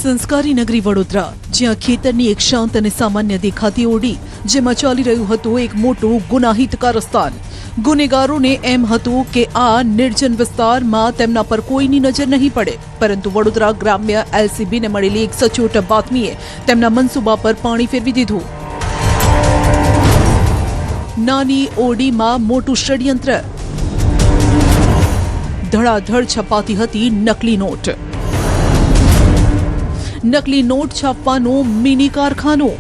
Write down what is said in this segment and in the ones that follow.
સંસ્કારી નગરી વડોદરા, જ્યાં ખેતરની એક શાંત અને સામાન્ય દેખાતી ઓરડી, જેમાં ચાલી રહ્યું હતું એક મોટું ગુનાહિત કારસ્તાન. ગુનેગારોને એમ હતું કે આ નિર્જન વિસ્તારમાં તેમના પર કોઈની નજર નહીં પડે, પરંતુ વડોદરા ગ્રામ્ય એલસીબીને મળેલી એક સચોટ બાતમીએ તેમના મનસૂબા પર પાણી ફેરવી દીધું. નાની ઓરડીમાં મોટું ષડયંત્ર. ધડાધડ છપાતી હતી નકલી નોટ. નકલી નોટ છાપવાનું મિની કારખાનું.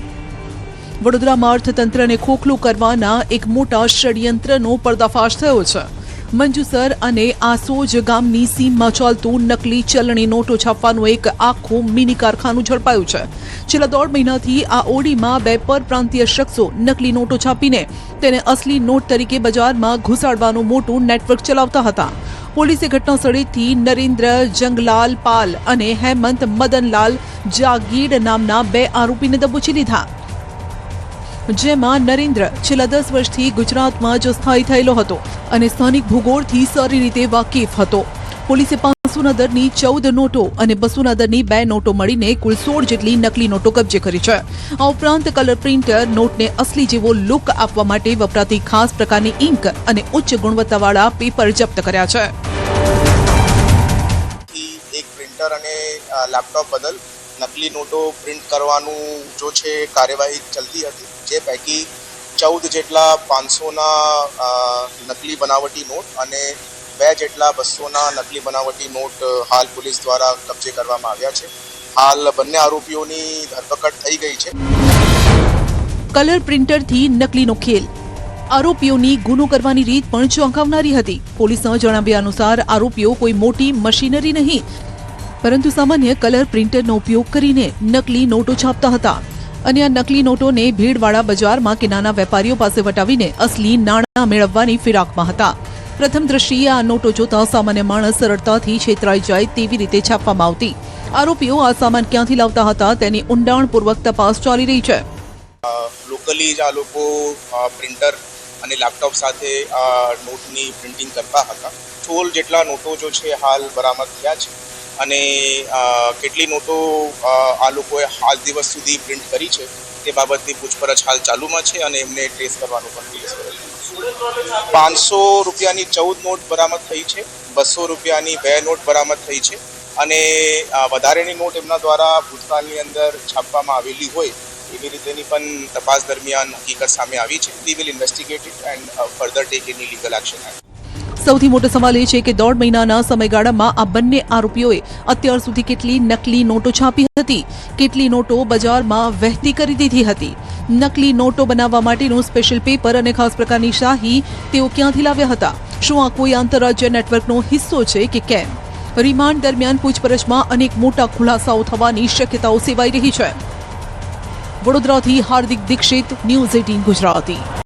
વડોદરામાં અર્થતંત્રને ખોખલું કરવાના એક મોટા ષડયંત્રનો પર્દાફાશ થયો છે. મંજુસર અને આસોજ ગામની સીમમાં ચાલતું નકલી ચલણી નોટો છાપવાનું એક આખું મિની કારખાનું ઝડપાયું છે. છેલ્લા 1.5 મહિનાથી આ ઓરડીમાં 2 પરપ્રાંતીય શખ્સો નકલી નોટો છાપીને તેને અસલી નોટ તરીકે બજારમાં ઘુસાડવાનું મોટું નેટવર્ક ચલાવતા હતા. પોલીસે ઘટના સ્થળેથી નરેન્દ્ર જંગલાલ પાલ અને હેમંત મદનલાલ જાગીર નામના 2 આરોપીને દબોચી લીધા, જેમાં નરેન્દ્ર છેલ્લા 10 વર્ષથી ગુજરાતમાં જ સ્થાયી થયેલો હતો અને સ્થાનિક ભૂગોળથી સારી રીતે વાકેફ હતો. પોલીસે 500ના દરની 14 નોટો અને 200ના દરની 2 નોટો મળીને કુલ 16 જેટલી નકલી નોટો કબજે કરી છે. આ ઉપરાંત કલર પ્રિન્ટર, નોટને અસલી જેવો લુક આપવા માટે વપરાતી ખાસ પ્રકારની ઇંક અને ઉચ્ચ ગુણવત્તાવાળા પેપર જપ્ત કર્યા છે. એક પ્રિન્ટર અને લેપટોપ બદલ નકલી નોટો પ્રિન્ટ કરવાનું જો છે કાર્યવાહી ચાલતી હતી, જે પૈકી 14 જેટલા 500ના નકલી બનાવટી નોટ અને 2 જેટલા 200ના નકલી બનાવટી નોટ હાલ પોલીસ દ્વારા કબજે કરવામાં આવ્યા છે. હાલ બંને આરોપીઓની ધરપકડ થઈ ગઈ છે. કલર પ્રિન્ટરથી નકલીનો ખેલ. આરોપીઓની ગુનો કરવાની રીત પણ ચોંકાવનારી હતી. પોલીસના જણાવ્યા અનુસાર આરોપીઓ કોઈ મોટી મશીનરી નહીં, પરંતુ સામાન્ય કલર પ્રિન્ટરનો ઉપયોગ કરીને નકલી નોટો છાપતા હતા અને આ નકલી નોટોને ભીડવાળા બજારમાં કે નાના વેપારીઓ પાસે વટાવીને અસલી નાણાં મેળવવાની ફિરાકમાં હતા. પ્રથમ દ્રષ્ટિએ આ નોટો જોતા સામાન્ય માણસ સરળતાથી છેતરાઈ જાય તેવી રીતે છાપવામાં આવતી. આરોપીઓ આ સામાન ક્યાંથી લાવતા હતા તેની ઊંડાણપૂર્વક તપાસ ચાલી રહી છે. લોકલી જ આ લોકો પ્રિન્ટર અને લેપટોપ સાથે નોટની પ્રિન્ટિંગ કરતા હતા. 16 જેટલા નોટો જો છે હાલ બરામદ થયા છે અને કેટલી નોટો આ લોકોએ હાલ દિવસ સુધી પ્રિન્ટ કરી છે તે બાબતની પૂછપરછ હાલ ચાલુમાં છે અને એમને ટ્રેસ કરવાનું પણ પોલીસ કરે છે. 500 રૂપિયાની 14 નોટ બરામદ થઈ છે, 200 રૂપિયાની 2 નોટ બરામદ થઈ છે અને વધારેની નોટ એમના દ્વારા ભૂતકાળની અંદર છાપવામાં આવેલી હોય એવી રીતેની પણ તપાસ દરમિયાન હકીકત સામે આવી છે. We will investigate it and further take any legal action. સૌથી મોટો સવાલ એ છે કે 1.5 મહિનાના સમયગાળામાં આ બંને આરોપીઓએ અત્યાર સુધી કેટલી નકલી નોટો છાપી હતી, કેટલી નોટો બજારમાં વહેતી કરી દીધી હતી. નકલી નોટો બનાવવા માટેનું સ્પેશિયલ પેપર અને ખાસ પ્રકારની શાહી તેઓ ક્યાંથી લાવ્યા હતા? શું આ કોઈ આંતરરાજ્ય નેટવર્કનો હિસ્સો છે કે કેમ? રિમાન્ડ દરમિયાન પૂછપરછમાં અનેક મોટા ખુલાસાઓ થવાની શક્યતાઓ સેવાઈ રહી છે. વડોદરાથી હાર્દિક દીક્ષિત, ન્યૂઝ 18 ગુજરાતી.